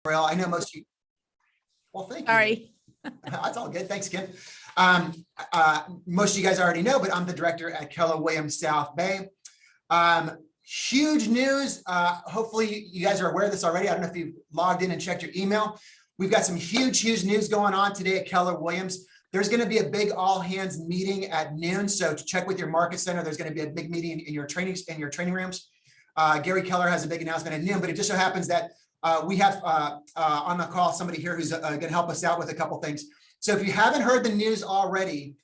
Well, I know most of you. Well, thank you. Sorry. That's all good. Thanks, Kim. Most of you guys already know, but I'm the director at Keller Williams South Bay. Huge news. Hopefully you guys are aware of this already. I don't know if you've logged in and checked your email. We've got some huge news going on today at Keller Williams. There's going to be a big all hands meeting at noon. So to check with your market center, there's going to be a big meeting in your training rooms. Gary Keller has a big announcement at noon, but it just so happens that we have on the call somebody here who's going to help us out with a couple things. So if you haven't heard the news already,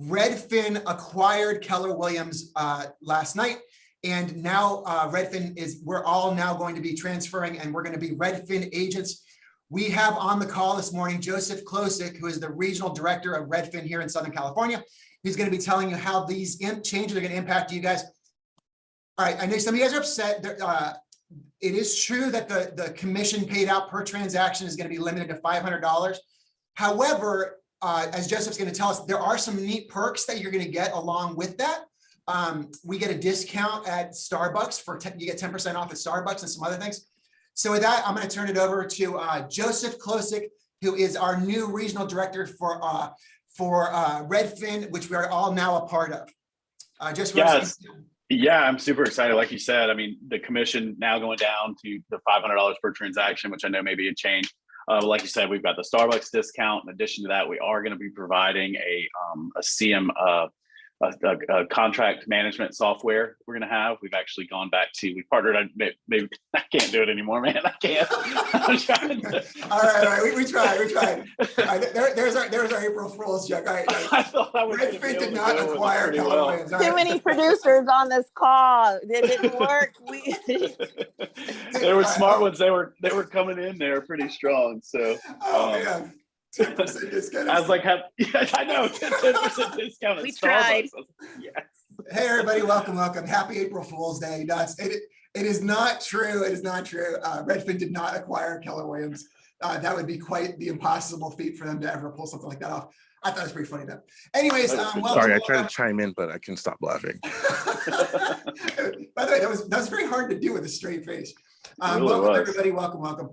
Redfin acquired Keller Williams last night. And now we're all now going to be transferring and we're going to be Redfin agents. We have on the call this morning, Joseph Klosik, who is the regional director of Redfin here in Southern California. He's going to be telling you how these changes are going to impact you guys. All right, I know some of you guys are upset. It is true that the commission paid out per transaction is going to be limited to $500. However, as Joseph's going to tell us, there are some neat perks that you're going to get along with that. We get a discount at Starbucks you get 10% off at Starbucks and some other things. So with that, I'm going to turn it over to Joseph Klosik, who is our new regional director for Redfin, which we are all now a part of. Yeah, I'm super excited. Like you said, I mean, the commission now going down to the $500 per transaction, which I know may be a change. Like you said, we've got the Starbucks discount. In addition to that, we are going to be providing a CM, a contract management software we're going to have. We've actually gone back to, we partnered, maybe I can't do it anymore, man. I can't. I'm trying to. All right. We tried. All right, there's our April Fool's joke. All right. I thought I was Redfin did not acquire Keller Williams. Too many producers on this call. It didn't work. There were smart ones. They were coming in there pretty strong. So, man. 10% discount. I was like, I know, 10% discount at We Starbucks. tried. Yes. Hey, everybody, welcome. Happy April Fool's Day. It is not true. It is not true. Redfin did not acquire Keller Williams. That would be quite the impossible feat for them to ever pull something like that off. I thought it was pretty funny though. Anyways, sorry, I tried to chime in, but I can stop laughing. By the way, that was very hard to do with a straight face. Really welcome was. everybody. Welcome.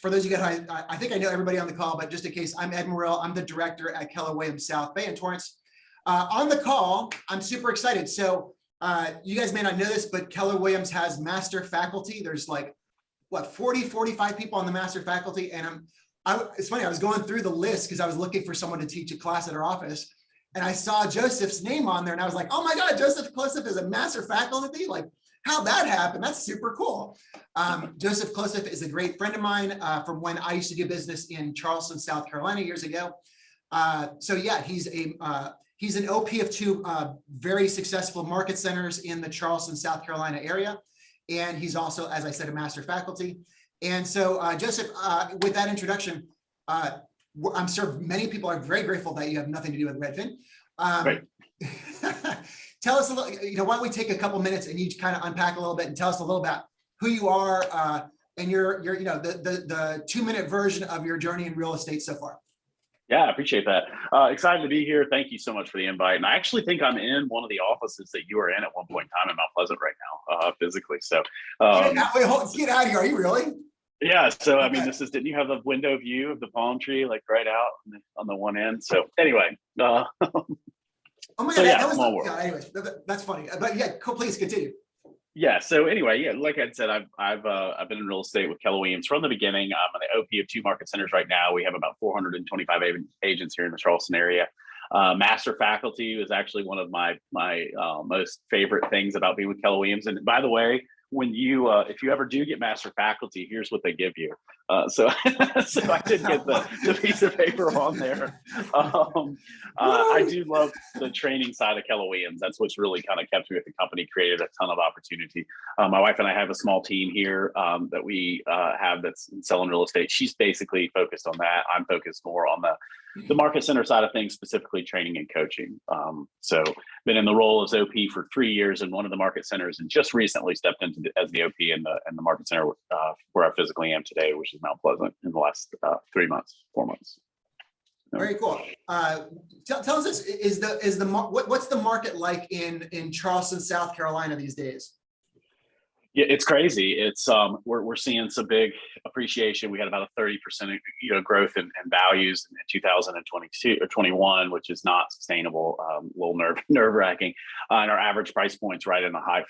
For those of you guys, I think I know everybody on the call, but just in case, I'm Ed Morrell. I'm the director at Keller Williams South Bay in Torrance. On the call, I'm super excited. So you guys may not know this, but Keller Williams has master faculty. There's like, 45 people on the master faculty. And it's funny, I was going through the list because I was looking for someone to teach a class at our office. And I saw Joseph's name on there and I was like, oh my God, Joseph Klosik is a master faculty. Like, how'd that happen? That's super cool. Joseph Klosik is a great friend of mine from when I used to do business in Charleston, South Carolina years ago. So yeah, he's an OP of two very successful market centers in the Charleston, South Carolina area. And he's also, as I said, a master faculty. And so Joseph, with that introduction, I'm sure many people are very grateful that you have nothing to do with Redfin. Right. Tell us a little, why don't we take a couple minutes and each kind of unpack a little bit and tell us a little about who you are and your the 2-minute version of your journey in real estate so far. Yeah, I appreciate that. Excited to be here. Thank you so much for the invite. And I actually think I'm in one of the offices that you were in at one point in time in Mount Pleasant right now, physically. So get out of here. Are you really? Yeah. So, I mean, didn't you have the window view of the palm tree, like right out on the one end? So anyway, oh my God, so, that was small world. Anyways, that's funny. But yeah, please continue. Yeah. So anyway, yeah, like I said, I've been in real estate with Keller Williams from the beginning. I'm an OP of 2 market centers right now. We have about 425 agents here in the Charleston area. Master faculty is actually one of my most favorite things about being with Keller Williams. And by the way, when you if you ever do get master faculty, here's what they give you. So I did get the piece of paper on there. I do love the training side of Keller Williams. That's what's really kind of kept me with the company, created a ton of opportunity. My wife and I have a small team here that we have that's selling real estate. She's basically focused on that. I'm focused more on the market center side of things, specifically training and coaching. So been in the role as OP for 3 years in one of the market centers, and just recently stepped into as the OP in the market center where I physically am today, which is Mount Pleasant, in the last 4 months. Very cool. Tell us this: what's the market like in Charleston, South Carolina these days? Yeah, it's crazy. It's we're seeing some big appreciation. We had about a 30% growth in values in 2022 or 21, which is not sustainable. A little nerve wracking. And our average price points right in the high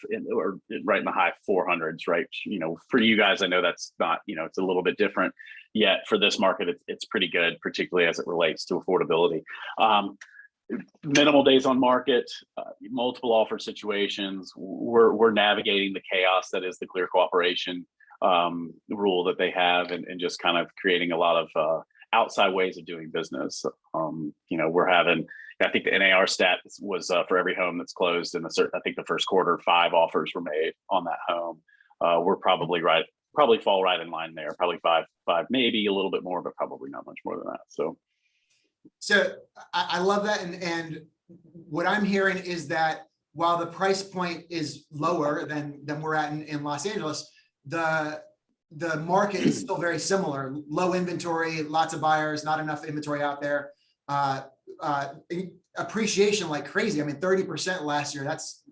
400s. Right. For you guys, I know that's not, it's a little bit different. Yet for this market, it's pretty good, particularly as it relates to affordability. Minimal days on market, multiple offer situations. We're navigating the chaos that is the clear cooperation rule that they have, and just kind of creating a lot of outside ways of doing business. We're having, I think the NAR stat was for every home that's closed in I think the first quarter, 5 offers were made on that home. We're probably fall right in line there. Probably five, maybe a little bit more, but probably not much more than that. So I love that. And what I'm hearing is that while the price point is lower than we're at in Los Angeles, the market is still very similar. Low inventory, lots of buyers, not enough inventory out there. Appreciation like crazy. I mean, 30% last year,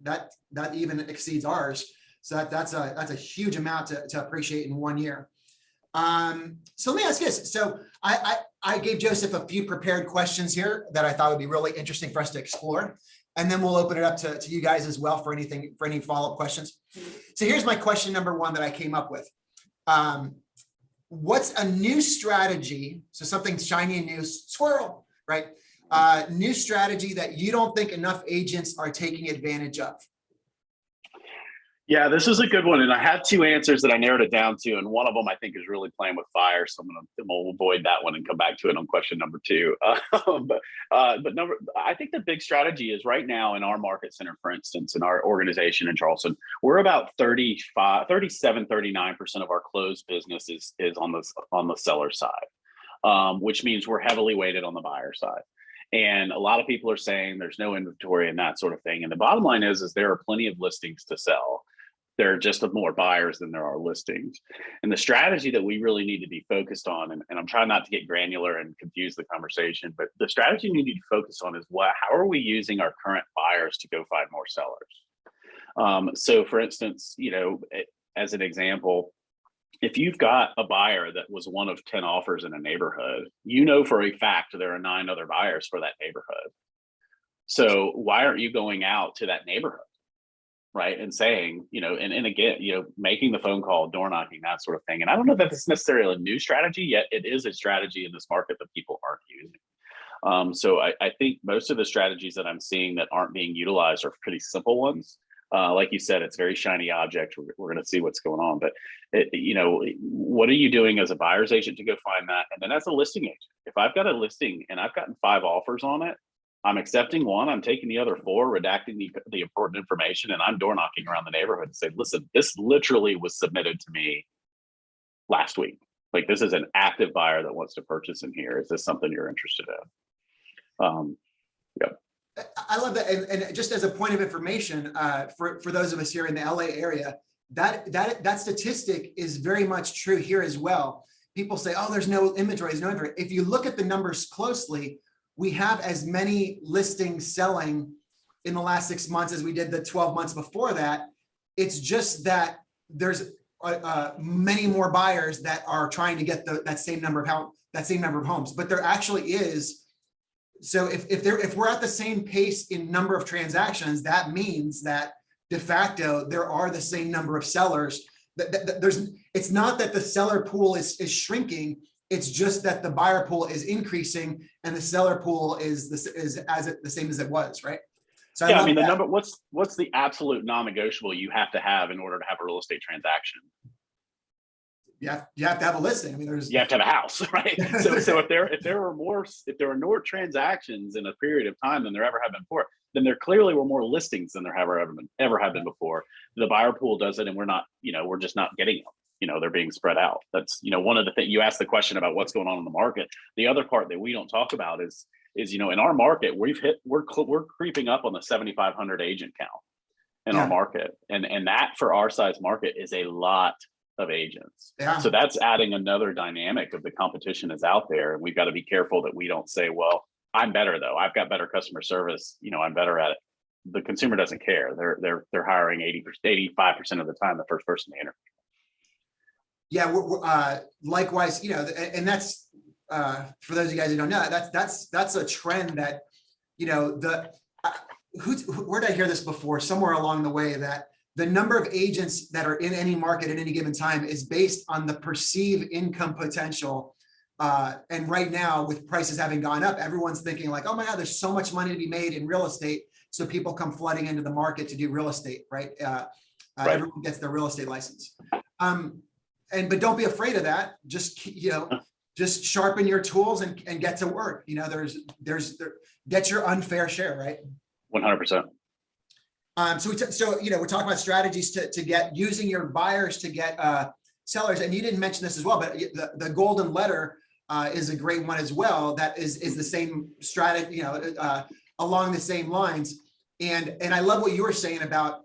that even exceeds ours. So that's a huge amount to appreciate in 1 year. So let me ask this. So I gave Joseph a few prepared questions here that I thought would be really interesting for us to explore. And then we'll open it up to you guys as well for any follow-up questions. So here's my question number 1 that I came up with. What's a new strategy? So something shiny and new, squirrel, right? New strategy that you don't think enough agents are taking advantage of. Yeah, this is a good one. And I had 2 answers that I narrowed it down to. And one of them I think is really playing with fire. So we'll avoid that one and come back to it on question number 2. But I think the big strategy is right now in our market center, for instance, in our organization in Charleston, we're about 37, 39% of our closed business is on the seller side, which means we're heavily weighted on the buyer side. And a lot of people are saying there's no inventory and that sort of thing. And the bottom line is there are plenty of listings to sell. There are just more buyers than there are listings. And the strategy that we really need to be focused on, and I'm trying not to get granular and confuse the conversation, but the strategy we need to focus on is how are we using our current buyers to go find more sellers? So for instance, as an example, if you've got a buyer that was one of 10 offers in a neighborhood, for a fact there are 9 other buyers for that neighborhood. So why aren't you going out to that neighborhood? Right. And saying, and again, making the phone call, door knocking, that sort of thing. And I don't know that it's necessarily a new strategy, yet it is a strategy in this market that people aren't using. So I think most of the strategies that I'm seeing that aren't being utilized are pretty simple ones. Like you said, it's very shiny object. We're going to see what's going on. But, what are you doing as a buyer's agent to go find that? And then as a listing agent, if I've got a listing and I've gotten 5 offers on it, I'm accepting 1, I'm taking the other 4, redacting the important information, and I'm door knocking around the neighborhood and say, listen, this literally was submitted to me last week. Like, this is an active buyer that wants to purchase in here. Is this something you're interested in? Yep. I love that. And just as a point of information, for those of us here in the LA area, that statistic is very much true here as well. People say, oh, there's no inventory, If you look at the numbers closely, we have as many listings selling in the last 6 months as we did the 12 months before that. It's just that there's many more buyers that are trying to get that same number of homes, but there actually is. So if we're at the same pace in number of transactions, that means that de facto there are the same number of sellers. It's not that the seller pool is shrinking. It's just that the buyer pool is increasing and the seller pool is the same as it was, right? So yeah, I mean, the number. What's the absolute non-negotiable you have to have in order to have a real estate transaction? You have to have a listing. I mean, you have to have a house, right? So if there were more transactions in a period of time than there ever have been before, then there clearly were more listings than there ever have been before. The buyer pool does it, and we're just not getting them. They're being spread out. That's, one of the things you asked the question about what's going on in the market. The other part that we don't talk about is in our market, we're creeping up on the 7,500 agent count in our market. And that for our size market is a lot of agents. Yeah. So that's adding another dynamic of the competition is out there. And we've got to be careful that we don't say, well, I'm better though. I've got better customer service. I'm better at it the consumer doesn't care. They're hiring 85% of the time the first person they interview. Yeah, likewise, and that's for those of you guys who don't know, that's a trend that, where did I hear this before? Somewhere along the way, that the number of agents that are in any market at any given time is based on the perceived income potential. And right now, with prices having gone up, everyone's thinking like, oh my God, there's so much money to be made in real estate. So people come flooding into the market to do real estate, right? Right. Everyone gets their real estate license. But don't be afraid of that. Just, just sharpen your tools and get to work. Get your unfair share, right? 100%. So we're talking about strategies to get using your buyers to get sellers. And you didn't mention this as well, but the golden letter is a great one as well. That is the same strategy, along the same lines. And I love what you were saying about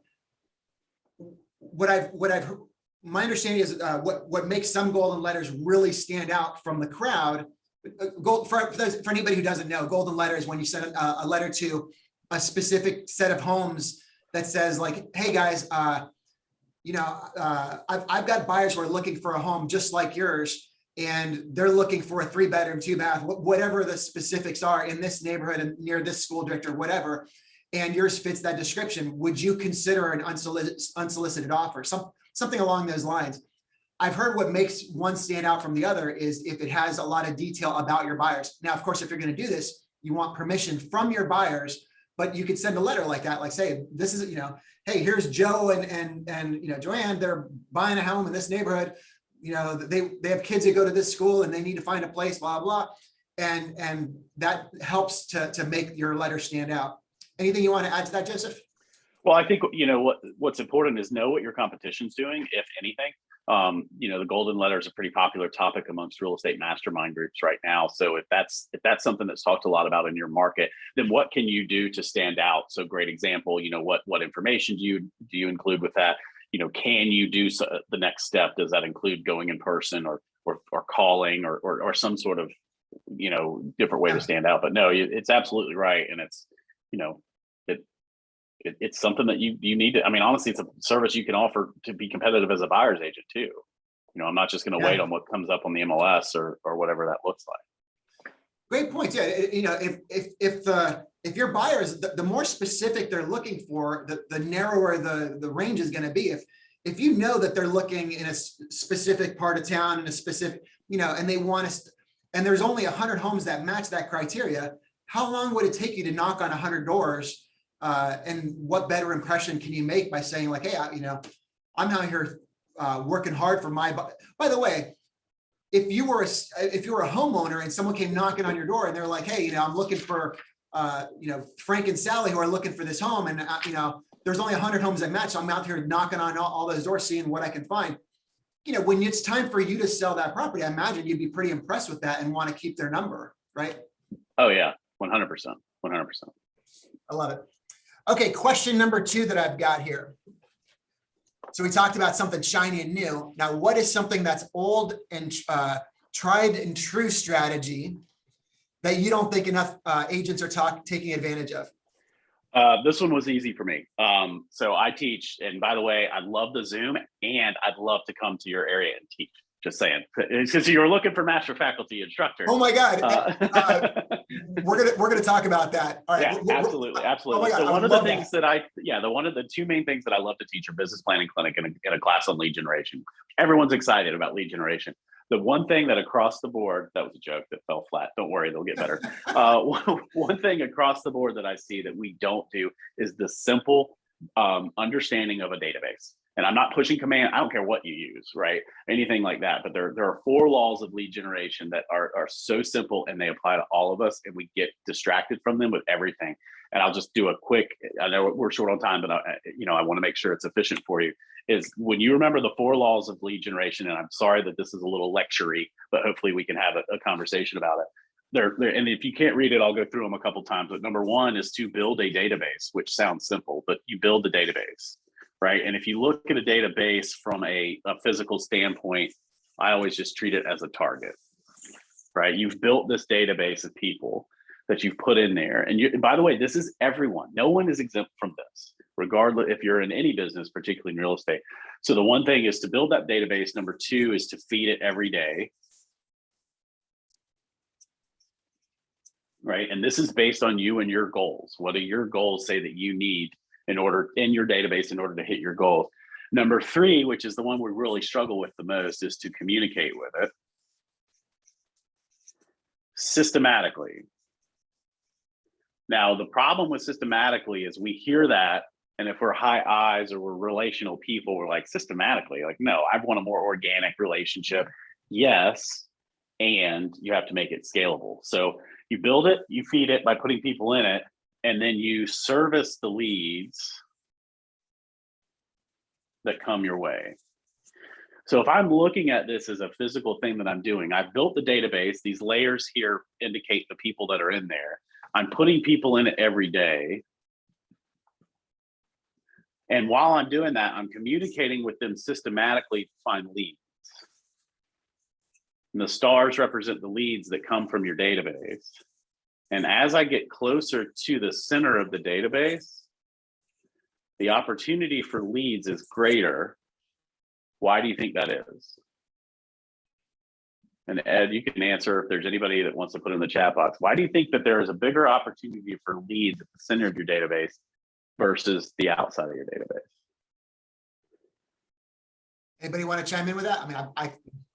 my understanding is what makes some golden letters really stand out from the crowd. For anybody who doesn't know, golden letter is when you send a letter to a specific set of homes that says like, hey guys, I've got buyers who are looking for a home just like yours, and they're looking for a 3-bedroom, 2-bath, whatever the specifics are in this neighborhood and near this school district or whatever, and yours fits that description. Would you consider an unsolicited offer? Something along those lines. I've heard what makes one stand out from the other is if it has a lot of detail about your buyers. Now, of course, if you're going to do this, you want permission from your buyers, but you could send a letter like that, like say, this is, hey, here's Joe and Joanne, they're buying a home in this neighborhood. They have kids that go to this school and they need to find a place, blah, blah. And that helps to make your letter stand out. Anything you want to add to that, Joseph? Well, I think, what's important is know what your competition's doing, if anything. The golden letter is a pretty popular topic amongst real estate mastermind groups right now. So if that's something that's talked a lot about in your market, then what can you do to stand out? So great example, what information do you include with that? Can you do the next step? Does that include going in person or calling or some sort of, different way to stand out? But no, it's absolutely right. And it's, it's something that you need to, honestly, it's a service you can offer to be competitive as a buyer's agent too. I'm not just going to wait on what comes up on the MLS or whatever that looks like. Great point. Yeah. If your buyers, the more specific they're looking for, the narrower the range is going to be. If you know that they're looking in a specific part of town, in a specific, and they want to, and there's only 100 homes that match that criteria, how long would it take you to knock on 100 doors? And what better impression can you make by saying like, hey, I'm out here working hard for by the way, if you were a homeowner and someone came knocking on your door and they're like, hey, I'm looking for, Frank and Sally who are looking for this home, and there's only 100 homes that match. So I'm out here knocking on all those doors, seeing what I can find. When it's time for you to sell that property, I imagine you'd be pretty impressed with that and want to keep their number, right? Oh yeah, 100%. I love it. Okay, question number 2 that I've got here. So we talked about something shiny and new. Now, what is something that's old and tried and true strategy that you don't think enough agents are taking advantage of? This one was easy for me. So I teach, and by the way, I love the Zoom, and I'd love to come to your area and teach. Just saying, since you're looking for master faculty instructors. Oh my God, we're gonna talk about that. All right. Yeah, absolutely. Oh my God, so one of the things that one of the 2 main things that I love to teach are business planning clinic and a class on lead generation. Everyone's excited about lead generation. The one thing that across the board, that was a joke that fell flat. Don't worry, they'll get better. One thing across the board that I see that we don't do is the simple understanding of a database. And I'm not pushing command. I don't care what you use, right? Anything like that. But there are 4 laws of lead generation that are so simple, and they apply to all of us, and we get distracted from them with everything. And I'll just do a quick, I know we're short on time, but I want to make sure it's efficient for you, is when you remember the 4 laws of lead generation, and I'm sorry that this is a little lecture-y, but hopefully we can have a conversation about it. And if you can't read it, I'll go through them a couple times. But number 1 is to build a database, which sounds simple, but you build the database. Right. And if you look at a database from a physical standpoint, I always just treat it as a target. Right. You've built this database of people. that you've put in there. And by the way, this is everyone. No one is exempt from this, regardless if you're in any business, particularly in real estate. So the one thing is to build that database. Number two is to feed it every day. Right. And this is based on you and your goals. What do your goals say that you need in your database in order to hit your goals? Number three, which is the one we really struggle with the most, is to communicate with it systematically. Now, the problem with systematically is we hear that, and if we're high eyes or we're relational people, we're like, systematically, like, no, I want a more organic relationship. Yes, and you have to make it scalable. So you build it, you feed it by putting people in it, and then you service the leads that come your way. So if I'm looking at this as a physical thing that I'm doing, I've built the database. These layers here indicate the people that are in there. I'm putting people in it every day. And while I'm doing that, I'm communicating with them systematically to find leads. And the stars represent the leads that come from your database. And as I get closer to the center of the database, the opportunity for leads is greater. Why do you think that is? And Ed, you can answer if there's anybody that wants to put in the chat box. Why do you think that there is a bigger opportunity for leads at the center of your database versus the outside of your database? Anybody want to chime in with that? I mean,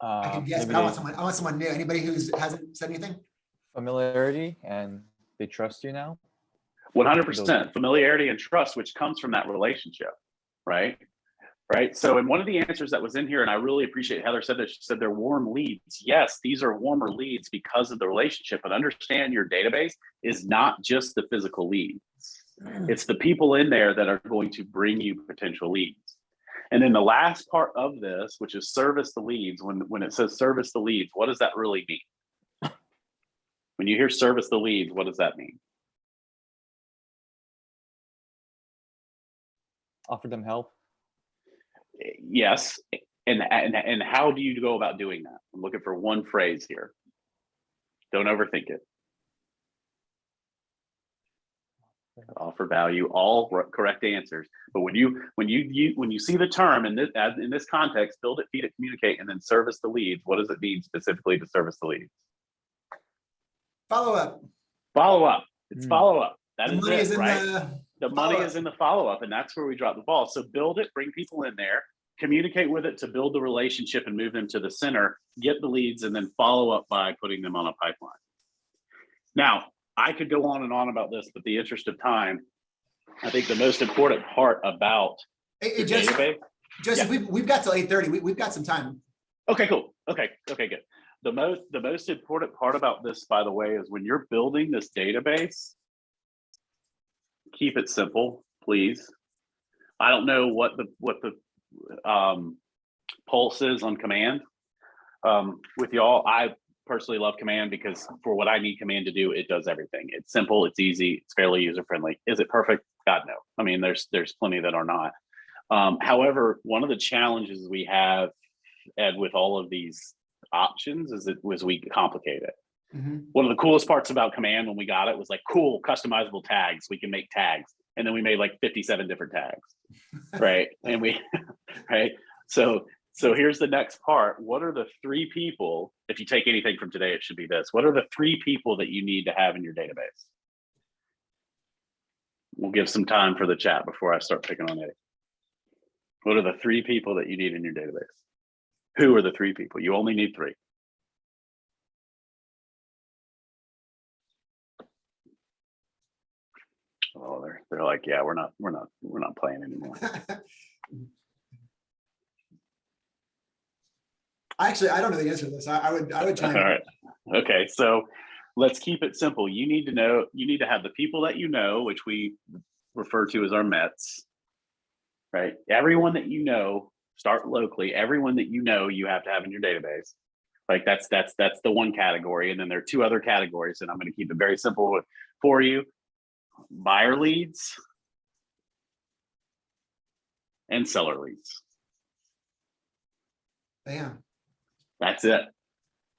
I can guess, but I want someone new. Anybody who hasn't said anything? Familiarity, and they trust you now. 100% familiarity and trust, which comes from that relationship, right? Right. So, in one of the answers that was in here, and I really appreciate Heather said that, she said they're warm leads. Yes, these are warmer leads because of the relationship, but understand your database is not just the physical leads. It's the people in there that are going to bring you potential leads. And then the last part of this, which is service the leads, when it says service the leads, what does that really mean? When you hear service the leads, what does that mean? Offer them help. Yes. And how do you go about doing that? I'm looking for one phrase here. Don't overthink it. Offer value, all correct answers. But when you see the term in this context, build it, feed it, communicate, and then service the leads, what does it mean specifically to service the leads? Follow up. Follow up. It's follow up. That The money is it, right? The money follow-up. is in the follow-up, and that's where we drop the ball. So build it, bring people in there, communicate with it to build the relationship and move them to the center, get the leads, and then follow up by putting them on a pipeline. Now, I could go on and on about this, but the interest of time, I think the most important part about Hey, your Joseph, database. Joseph, we've got till 8:30. We've got some time. Okay, cool. Okay, good. The most important part about this, by the way, is when you're building this database, keep it simple, please. I don't know what the pulse is on command with y'all. I personally love command because for what I need command to do, it does everything. It's simple, it's easy, it's fairly user friendly. Is it perfect? God no. I mean, there's plenty that are not. However, one of the challenges we have, Ed, with all of these options is we complicate it. Mm-hmm. One of the coolest parts about command when we got it was like, cool, customizable tags. We can make tags. And then we made like 57 different tags, right? And right? So here's the next part. What are the three people, if you take anything from today, it should be this. What are the three people that you need to have in your database? We'll give some time for the chat before I start picking on Eddie. What are the three people that you need in your database? Who are the three people? You only need three. Oh, they're like, yeah, we're not playing anymore. Actually, I don't know the answer to this. I would chime in. All right. Okay, so let's keep it simple. You need to have the people that you know, which we refer to as our Mets, right? Everyone that you know, start locally. Everyone that you know, you have to have in your database. Like that's the one category, and then there are two other categories, and I'm going to keep it very simple for you. Buyer leads and seller leads. Bam. That's it.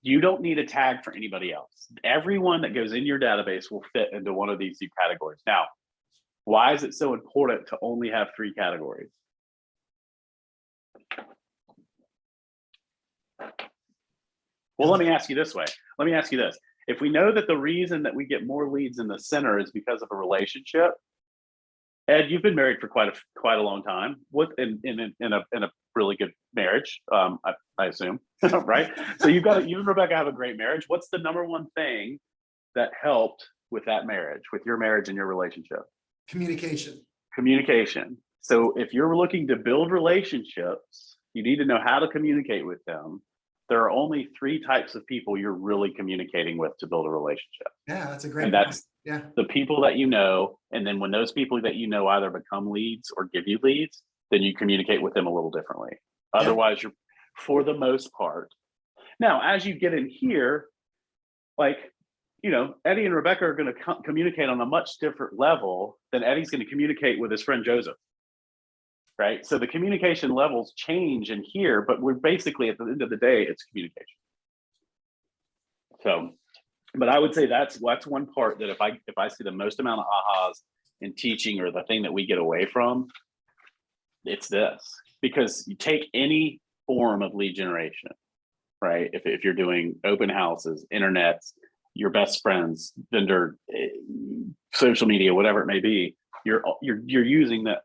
You don't need a tag for anybody else. Everyone that goes in your database will fit into one of these two categories. Now, why is it so important to only have 3 categories? Well, let me ask you this way. Let me ask you this. If we know that the reason that we get more leads in the center is because of a relationship, Ed, you've been married for quite a long time. What in a really good marriage, I assume, right? So you and Rebecca have a great marriage. What's the number one thing that helped with that marriage, with your marriage and your relationship? Communication. Communication. So if you're looking to build relationships, you need to know how to communicate with them. There are only 3 types of people you're really communicating with to build a relationship. Yeah, that's a great And that's yeah. the people that you know. And then when those people that you know either become leads or give you leads, then you communicate with them a little differently. Otherwise, you're, for the most part. Now, as you get in here, like, you know, Eddie and Rebecca are going to communicate on a much different level than Eddie's going to communicate with his friend Joseph. Right. So the communication levels change in here, but we're basically at the end of the day, it's communication. So, but I would say that's one part that if I see the most amount of ahas in teaching, or the thing that we get away from, it's this. Because you take any form of lead generation, right? If you're doing open houses, internets, your best friends, vendor, social media, whatever it may be, you're using this.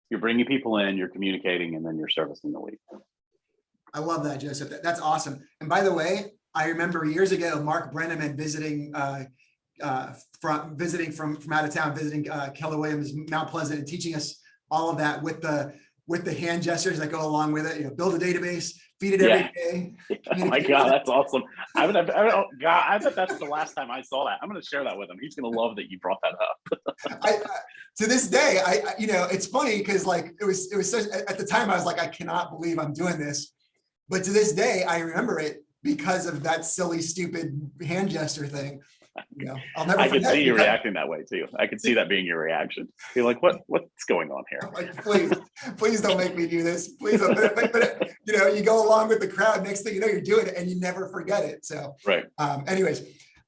You're bringing people in, you're communicating, and then you're servicing the lead. I love that, Joseph. That's awesome. And by the way, I remember years ago, Mark Brenneman visiting from out of town, visiting Keller Williams, Mount Pleasant, and teaching us all of that with the hand gestures that go along with it. You know, build a database, feed it every day. Oh my God, that's awesome. I bet that's the last time I saw that. I'm going to share that with him. He's going to love that you brought that up. To this day, you know, it's funny because like it was such, at the time I was like, I cannot believe I'm doing this. But to this day, I remember it because of that silly, stupid hand gesture thing. You know, I'll never forget. I can see you reacting that way too. I can see that being your reaction. You're like, what's going on here? Like, please don't make me do this. Please don't. But you know, you go along with the crowd. Next thing you know, you're doing it and you never forget it. So right. Anyways,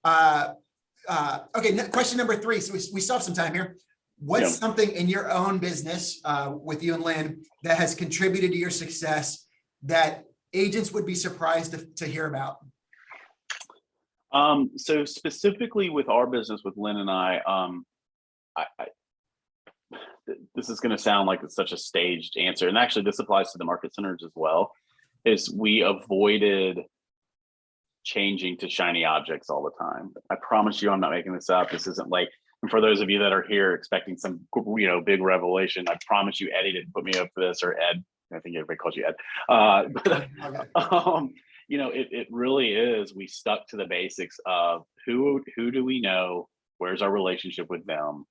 okay. Question number 3. So we still have some time here. What's something in your own business with you and Lynn that has contributed to your success that agents would be surprised to hear about? So specifically with our business with Lynn and I this is going to sound like it's such a staged answer. And actually this applies to the market centers as well, is we avoided changing to shiny objects all the time. I promise you, I'm not making this up. This isn't like, and for those of you that are here expecting some, you know, big revelation, I promise you, Eddie didn't put me up for this, or Ed. I think everybody calls you Ed. You know, it really is. We stuck to the basics of who do we know, where's our relationship with them,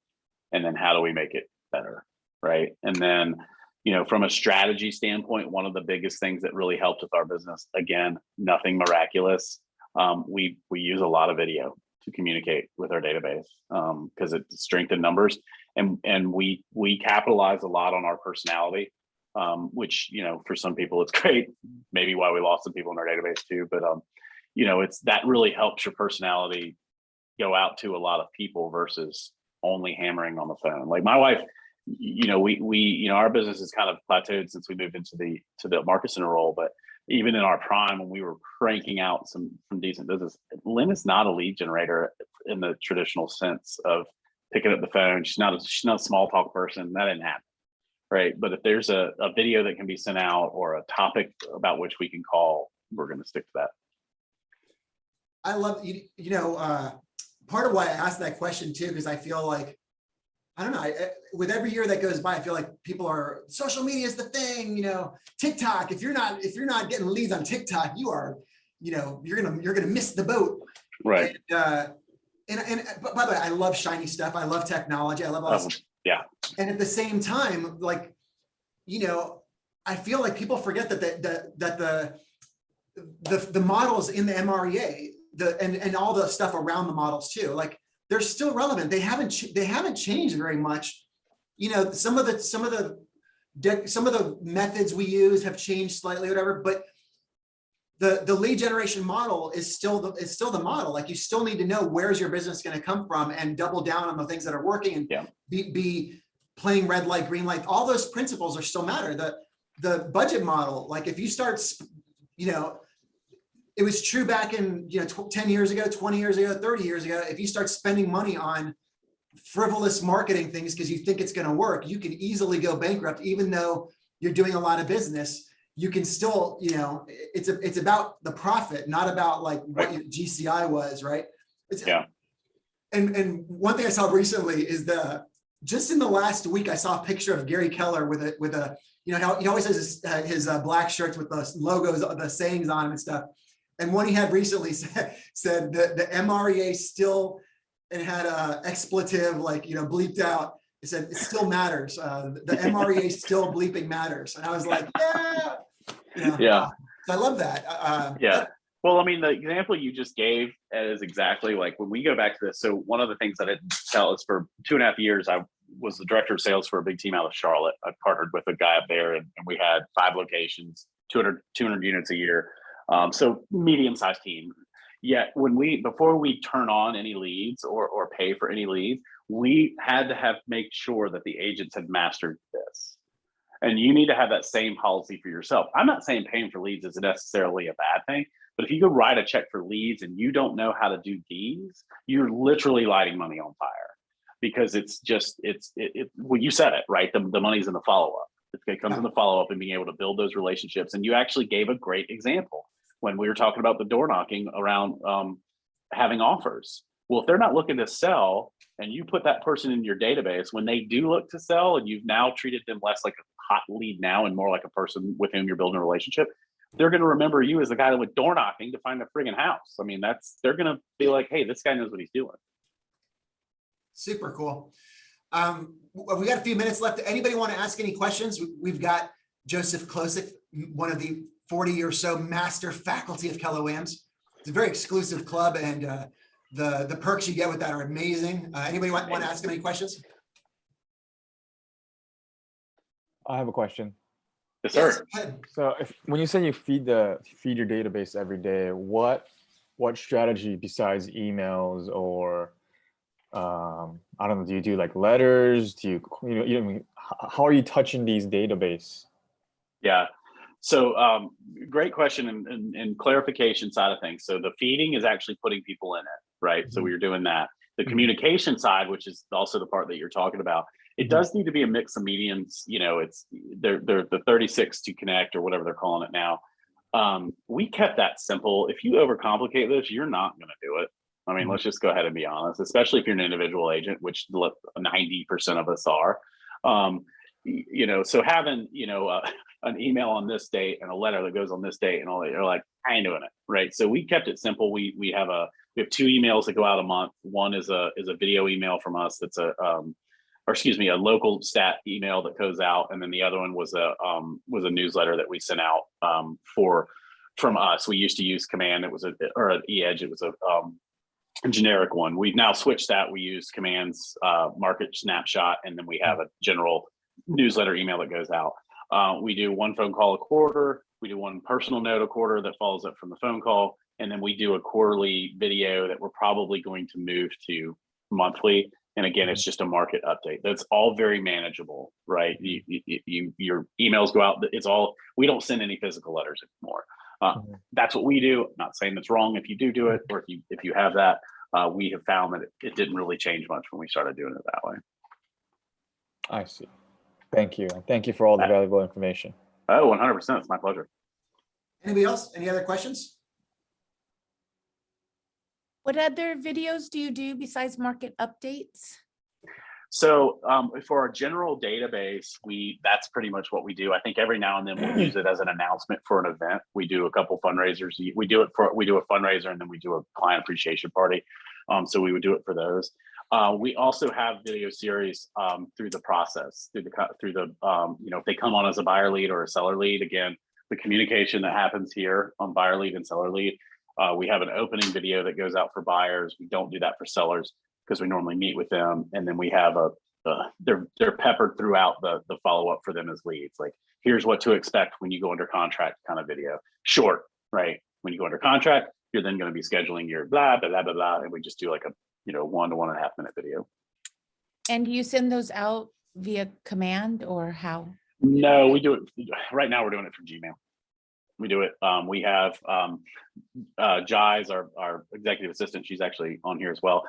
and then how do we make it better, right? And then, you know, from a strategy standpoint, one of the biggest things that really helped with our business, again, nothing miraculous. We use a lot of video to communicate with our database because it's strength in numbers, and we capitalize a lot on our personality, which, you know, for some people it's great, maybe why we lost some people in our database too, but you know, it's that really helps your personality go out to a lot of people versus only hammering on the phone. Like my wife, you know, we you know, our business has kind of plateaued since we moved into the market center role, but even in our prime, when we were cranking out some decent business, Lynn is not a lead generator in the traditional sense of picking up the phone. She's not a small talk person. That didn't happen, right? But if there's a video that can be sent out or a topic about which we can call, we're going to stick to that. I love, you know, part of why I asked that question too, because I feel like, I don't know, with every year that goes by, I feel like people are, social media is the thing, you know, TikTok, if you're not getting leads on TikTok, you are, you know, you're gonna miss the boat. Right. And but by the way, I love shiny stuff. I love technology. I love all this. Yeah. And at the same time, like, you know, I feel like people forget that the models in the MREA, and all the stuff around the models too, like they're still relevant. They haven't changed very much. You know, some of the methods we use have changed slightly, whatever, but the lead generation model is still the model. Like you still need to know where's your business going to come from and double down on the things that are working and be playing red light, green light. All those principles are still matter. The budget model, like if you start, it was true back in 10 years ago, 20 years ago, 30 years ago. If you start spending money on frivolous marketing things because you think it's going to work, you can easily go bankrupt, even though you're doing a lot of business. You can still, it's about the profit, not about like what your GCI was, right? And one thing I saw recently is just in the last week, I saw a picture of Gary Keller with a how he always has his black shirts with the logos, the sayings on them and stuff. And one he had recently said the MREA still, and had a expletive bleeped out. He said it still matters. The MREA still bleeping matters. And I was like, So I love that. Well, I mean, the example you just gave is exactly like when we go back to this. So one of the things that I didn't tell is for 2.5 years, I was the director of sales for a big team out of Charlotte. I partnered with a guy up there and we had 5 locations, 200 units a year. So medium-sized team. Yet before we turn on any leads or pay for any leads, we had to make sure that the agents had mastered this. And you need to have that same policy for yourself. I'm not saying paying for leads is necessarily a bad thing, but if you go write a check for leads and you don't know how to do these, you're literally lighting money on fire, because well, you said it, right? The money's in the follow-up. It comes in the follow-up and being able to build those relationships. And you actually gave a great example when we were talking about the door knocking around having offers. Well, if they're not looking to sell and you put that person in your database, when they do look to sell and you've now treated them less like a hot lead now and more like a person with whom you're building a relationship, they're going to remember you as the guy that went door knocking to find a friggin' house. I mean, they're going to be like, hey, this guy knows what he's doing. Super cool. We got a few minutes left. Anybody want to ask any questions? We've got Joseph Klosik, one of the 40 or so master faculty of Keller Williams. It's a very exclusive club, and the perks you get with that are amazing. Anybody want to ask him any questions? I have a question. Yes, sir. Yes, So when you say you feed your database every day, what strategy besides emails or I don't know, do you do like letters? Do you how are you touching these database? Yeah. So great question and clarification side of things. So the feeding is actually putting people in it, right? So we're doing that. The communication side, which is also the part that you're talking about, it does need to be a mix of mediums. They're the 36 to connect or whatever they're calling it now. We kept that simple. If you overcomplicate this, you're not going to do it. I mean, let's just go ahead and be honest, especially if you're an individual agent, which 90% of us are. So having, an email on this date and a letter that goes on this date and all that, you're like, I ain't doing it, right? So we kept it simple. We have 2 emails that go out a month. One is a video email from us that's a local stat email that goes out, and then the other one was a newsletter that we sent out from us. We used to use Command. It was an e-edge. It was a generic one. We've now switched that. We use Command's market snapshot, and then we have a general newsletter email that goes out. We do 1 phone call a quarter. We do 1 personal note a quarter that follows up from the phone call. And then we do a quarterly video that we're probably going to move to monthly. And again, it's just a market update. That's all very manageable, right? Your emails go out. We don't send any physical letters anymore. That's what we do. I'm not saying that's wrong if you do it, or if you have that. We have found that it didn't really change much when we started doing it that way. I see. Thank you. Thank you for all the valuable information. Oh, 100%. It's my pleasure. Anybody else? Any other questions? What other videos do you do besides market updates? So for our general database, that's pretty much what we do. I think every now and then we'll use it as an announcement for an event. We do a couple fundraisers. We do a fundraiser, and then we do a client appreciation party. So we would do it for those. We also have video series through the process, through the if they come on as a buyer lead or a seller lead. Again, the communication that happens here on buyer lead and seller lead. We have an opening video that goes out for buyers. We don't do that for sellers because we normally meet with them, and then we have they're peppered throughout the follow up for them as leads. Like, here's what to expect when you go under contract kind of video. Short, right? When you go under contract, you're then going to be scheduling your blah, blah, blah, blah, blah. And we just do like a, 1 to 1.5 minute video. And do you send those out via command or how? No, we do it right now. We're doing it from Gmail. We do it. We have Jai's our executive assistant. She's actually on here as well.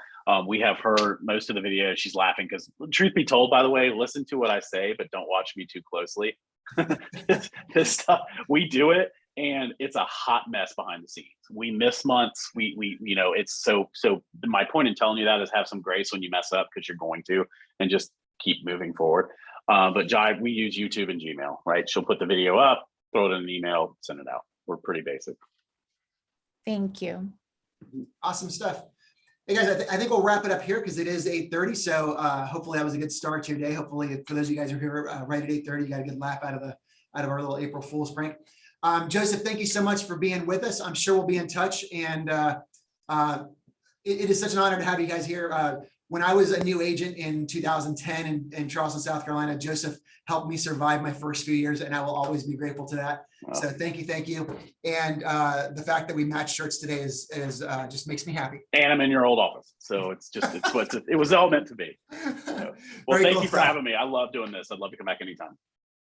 We have her most of the video. She's laughing because, truth be told, by the way, listen to what I say, but don't watch me too closely. This stuff, we do it, and it's a hot mess behind the scenes. We miss months. We it's so. My point in telling you that is have some grace when you mess up, because you're going to, and just keep moving forward. But Jai, we use YouTube and Gmail, right? She'll put the video up, throw it in an email, send it out. We're pretty basic. Thank you. Awesome stuff. Hey guys, I think we'll wrap it up here because it is 8:30. So hopefully that was a good start to your day. Hopefully for those of you guys who are here right at 8:30, you got a good laugh out of our little April Fool's prank. Joseph, thank you so much for being with us. I'm sure we'll be in touch, and it is such an honor to have you guys here. When I was a new agent in 2010 in Charleston, South Carolina, Joseph helped me survive my first few years, and I will always be grateful to that. Wow. So thank you. And the fact that we match shirts today is just makes me happy. And I'm in your old office, so it was all meant to be. So, well, thank you for having me. I love doing this. I'd love to come back anytime.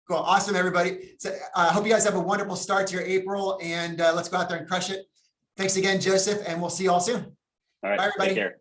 Cool, awesome, everybody. So I hope you guys have a wonderful start to your April, and let's go out there and crush it. Thanks again, Joseph, and we'll see you all soon. All right, bye, everybody. Take care.